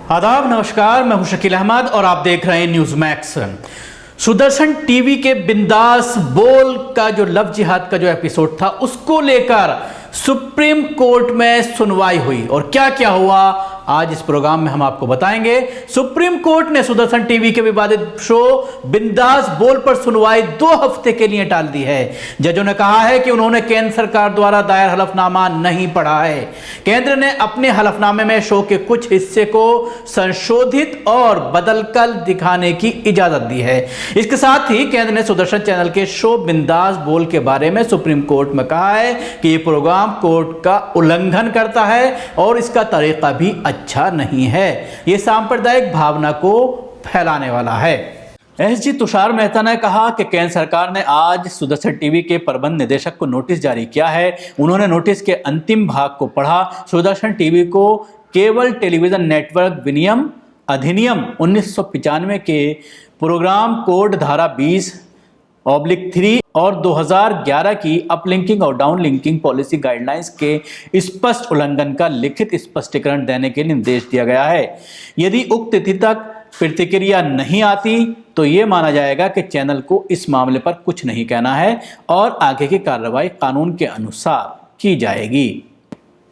आदाब, नमस्कार। मैं हूं शकील अहमद और आप देख रहे हैं न्यूज मैक्स। सुदर्शन टीवी के बिंदास बोल का जो लव जिहाद का जो एपिसोड था, उसको लेकर सुप्रीम कोर्ट में सुनवाई हुई और क्या क्या हुआ आज इस प्रोग्राम में हम आपको बताएंगे। सुप्रीम कोर्ट ने सुदर्शन टीवी के विवादित शो बिंदास बोल पर सुनवाई 2 हफ्ते के लिए टाल दी है। जजों ने कहा है कि उन्होंने केंद्र सरकार द्वारा दायर हलफनामा नहीं पढ़ा है। केंद्र ने अपने हलफनामे में शो के कुछ हिस्से को संशोधित और बदलकर दिखाने की इजाजत दी है। इसके साथ ही केंद्र ने सुदर्शन चैनल के शो बिंदास बोल के बारे में सुप्रीम कोर्ट में कहा है कि यह प्रोग्राम कोर्ट का उल्लंघन करता है और इसका तरीका भी अच्छा नहीं है। यह सांप्रदायिक भावना को फैलाने वाला है। एसजी तुषार मेहता ने कहा कि केंद्र सरकार ने आज सुदर्शन टीवी के प्रबंध निदेशक को नोटिस जारी किया है। उन्होंने नोटिस के अंतिम भाग को पढ़ा। सुदर्शन टीवी को केबल टेलीविजन नेटवर्क विनियम अधिनियम 1995 के प्रोग्राम कोड धारा 20/3 और 2011 की अपलिंकिंग और डाउनलिंकिंग पॉलिसी गाइडलाइंस के स्पष्ट उल्लंघन का लिखित स्पष्टीकरण देने के लिए निर्देश दिया गया है। यदि उक्त तिथि तक प्रतिक्रिया नहीं आती तो यह माना जाएगा कि चैनल को इस मामले पर कुछ नहीं कहना है और आगे की कार्रवाई कानून के अनुसार की जाएगी।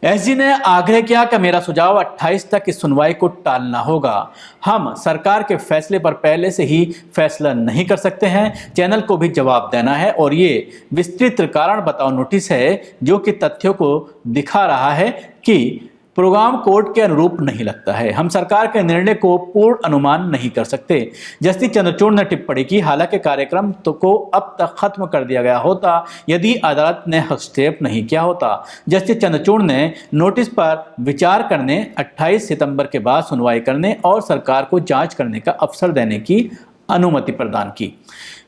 एसजी ने आग्रह किया कि मेरा सुझाव 28 तक इस सुनवाई को टालना होगा। हम सरकार के फैसले पर पहले से ही फैसला नहीं कर सकते हैं। चैनल को भी जवाब देना है और ये विस्तृत कारण बताओ नोटिस है जो कि तथ्यों को दिखा रहा है कि प्रोग्राम कोर्ट के अनुरूप नहीं लगता है। हम सरकार के निर्णय को पूर्ण अनुमान नहीं कर सकते। जस्टिस चंद्रचूड़ ने टिप्पणी की, हालांकि कार्यक्रम को अब तक खत्म कर दिया गया होता यदि अदालत ने हस्तक्षेप नहीं किया होता। जस्टिस चंद्रचूड़ ने नोटिस पर विचार करने, 28 सितंबर के बाद सुनवाई करने और सरकार को जांच करने का अवसर देने की अनुमति प्रदान की।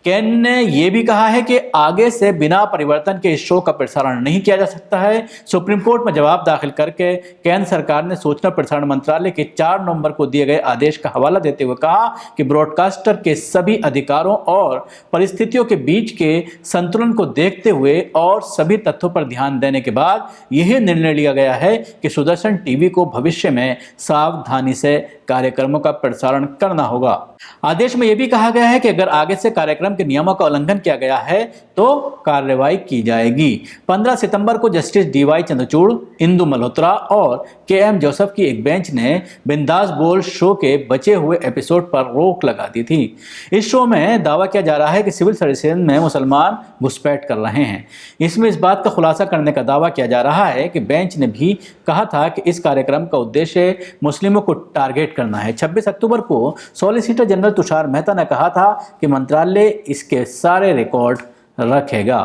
केंद्र ने यह भी कहा है कि आगे से बिना परिवर्तन के इस शो का प्रसारण नहीं किया जा सकता है। सुप्रीम कोर्ट में जवाब दाखिल करके केंद्र सरकार ने सूचना प्रसारण मंत्रालय के 4 नवंबर को दिए गए आदेश का हवाला देते हुए कहा कि ब्रॉडकास्टर के सभी अधिकारों और परिस्थितियों के बीच के संतुलन को देखते हुए और सभी तथ्यों पर ध्यान देने के बाद यह निर्णय लिया गया है कि सुदर्शन टीवी को भविष्य में सावधानी से कार्यक्रमों का प्रसारण करना होगा। आदेश में यह भी कहा गया है कि अगर आगे से कार्यक्रम के नियमों का उल्लंघन किया गया है तो कार्रवाई की जाएगी। 15 सितंबर को जस्टिस डीवाई चंद्रचूड़, इंदु मल्होत्रा और केएम जोसेफ की एक बेंच ने बिंदास बोल शो के बचे हुए एपिसोड पर रोक लगा दी थी। इस शो में दावा किया जा रहा है कि सिविल सर्विसेज में मुसलमान घुसपैठ कर रहे हैं। इसमें इस बात का खुलासा करने का दावा किया जा रहा है कि बेंच ने भी कहा था कि इस कार्यक्रम का उद्देश्य मुस्लिमों को टारगेट करना है। 26 अक्टूबर को सॉलिसिटर जनरल तुषार मेहता ने कहा था कि मंत्रालय इसके सारे रिकॉर्ड रखेगा।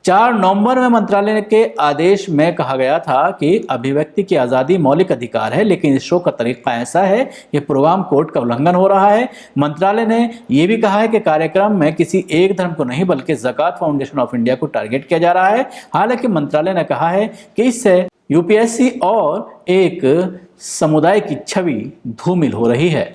4 नवंबर में मंत्रालय के आदेश में कहा गया था कि अभिव्यक्ति की आज़ादी मौलिक अधिकार है, लेकिन इस शो का तरीका ऐसा है कि प्रोग्राम कोड का उल्लंघन हो रहा है। मंत्रालय ने यह भी कहा है कि कार्यक्रम में किसी एक धर्म को नहीं बल्कि ज़कात फाउंडेशन ऑफ इंडिया को टारगेट किया जा रहा है। हालांकि मंत्रालय ने कहा है कि इससे यूपीएससी और एक समुदाय की छवि धूमिल हो रही है।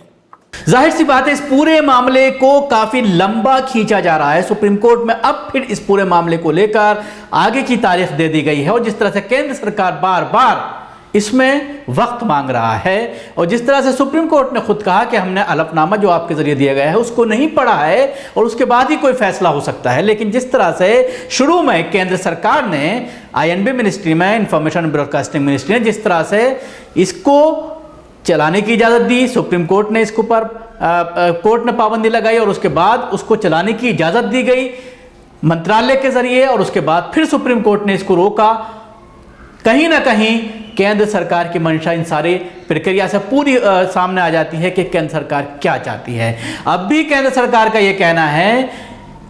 जाहिर सी बात है, इस पूरे मामले को काफी लंबा खींचा जा रहा है सुप्रीम कोर्ट में। अब फिर इस पूरे मामले को लेकर आगे की तारीख दे दी गई है और जिस तरह से केंद्र सरकार बार बार इसमें वक्त मांग रहा है और जिस तरह से सुप्रीम कोर्ट ने खुद कहा कि हमने हलफनामा जो आपके जरिए दिया गया है उसको नहीं पढ़ा है और उसके बाद ही कोई फैसला हो सकता है। लेकिन जिस तरह से शुरू में केंद्र सरकार ने आईएनबी मिनिस्ट्री में, इंफॉर्मेशन ब्रॉडकास्टिंग मिनिस्ट्री ने जिस तरह से इसको चलाने की इजाजत दी, सुप्रीम कोर्ट ने इसके ऊपर कोर्ट ने पाबंदी लगाई और उसके बाद उसको चलाने की इजाजत दी गई मंत्रालय के जरिए और उसके बाद फिर सुप्रीम कोर्ट ने इसको रोका। कहीं ना कहीं केंद्र सरकार की मंशा इन सारी प्रक्रिया से पूरी सामने आ जाती है कि केंद्र सरकार क्या चाहती है। अब भी केंद्र सरकार का यह कहना है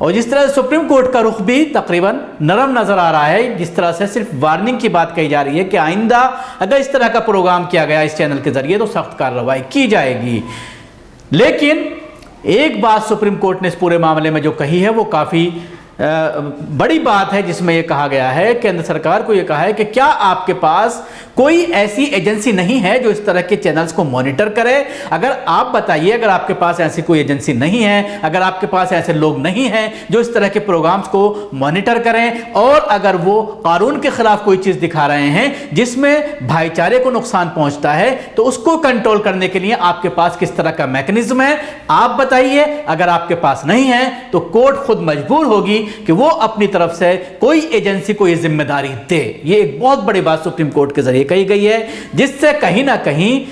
और जिस तरह से सुप्रीम कोर्ट का रुख भी तकरीबन नरम नजर आ रहा है, जिस तरह से सिर्फ वार्निंग की बात कही जा रही है कि आइंदा अगर इस तरह का प्रोग्राम किया गया इस चैनल के जरिए तो सख्त कार्रवाई की जाएगी। लेकिन एक बात सुप्रीम कोर्ट ने इस पूरे मामले में जो कही है वो काफी बड़ी बात है जिसमें यह कहा गया है, केंद्र सरकार को यह कहा है कि क्या आपके पास कोई ऐसी एजेंसी नहीं है जो इस तरह के चैनल्स को मॉनिटर करे? अगर आप बताइए, अगर आपके पास ऐसी कोई एजेंसी नहीं है, अगर आपके पास ऐसे लोग नहीं हैं जो इस तरह के प्रोग्राम्स को मॉनिटर करें, और अगर वो कानून के खिलाफ कोई चीज दिखा रहे हैं जिसमें भाईचारे को नुकसान पहुंचता है, तो उसको कंट्रोल करने के लिए आपके पास किस तरह का मैकेनिज्म है, आप बताइए। अगर आपके पास नहीं है तो कोर्ट खुद मजबूर होगी कि वो अपनी तरफ से कोई एजेंसी को यह जिम्मेदारी दे। ये एक बहुत बड़ी बात सुप्रीम कोर्ट के जरिए कही गई है, जिससे कहीं ना कहीं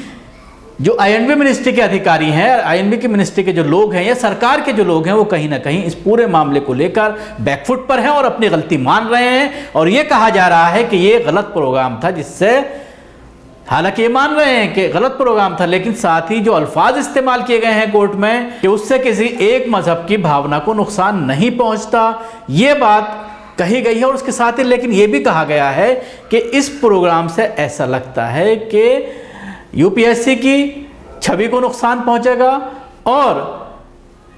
जो आईएनबी मिनिस्ट्री के अधिकारी हैं, आईएनबी की मिनिस्ट्री के जो लोग हैं या सरकार के जो लोग हैं, वो कहीं ना कहीं इस पूरे मामले को लेकर बैकफुट पर हैं और अपनी गलती मान रहे हैं। और ये कहा जा रहा है कि ये गलत प्रोग्राम था, जिससे हालांकि ये मान रहे हैं कि गलत प्रोग्राम था, लेकिन साथ ही जो अल्फाज इस्तेमाल किए गए हैं कोर्ट में कि उससे किसी एक मजहब की भावना को नुकसान नहीं पहुंचता, ये बात कही गई है। और उसके साथ ही लेकिन ये भी कहा गया है कि इस प्रोग्राम से ऐसा लगता है कि यूपीएससी की छवि को नुकसान पहुंचेगा और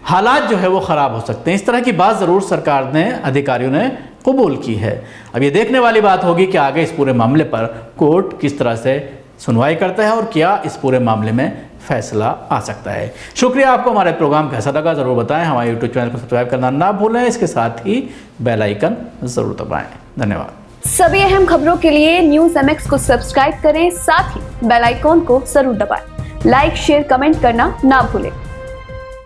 हालात जो है वो खराब हो सकते हैं। इस तरह की बात जरूर सरकार ने, अधिकारियों ने कबूल की है। अब ये देखने वाली बात होगी कि आगे इस पूरे मामले पर कोर्ट किस तरह से सुनवाई करता है और क्या इस पूरे मामले में फैसला आ सकता है। शुक्रिया। आपको हमारे प्रोग्राम कैसा लगा जरूर बताएं। हमारे यूट्यूब चैनल को सब्सक्राइब करना ना भूलें, इसके साथ ही बेल आइकन जरूर दबाएं। धन्यवाद। सभी अहम खबरों के लिए न्यूज MX को सब्सक्राइब करें, साथ ही बेल आइकॉन को जरूर दबाएं। लाइक, शेयर, कमेंट करना ना भूलें।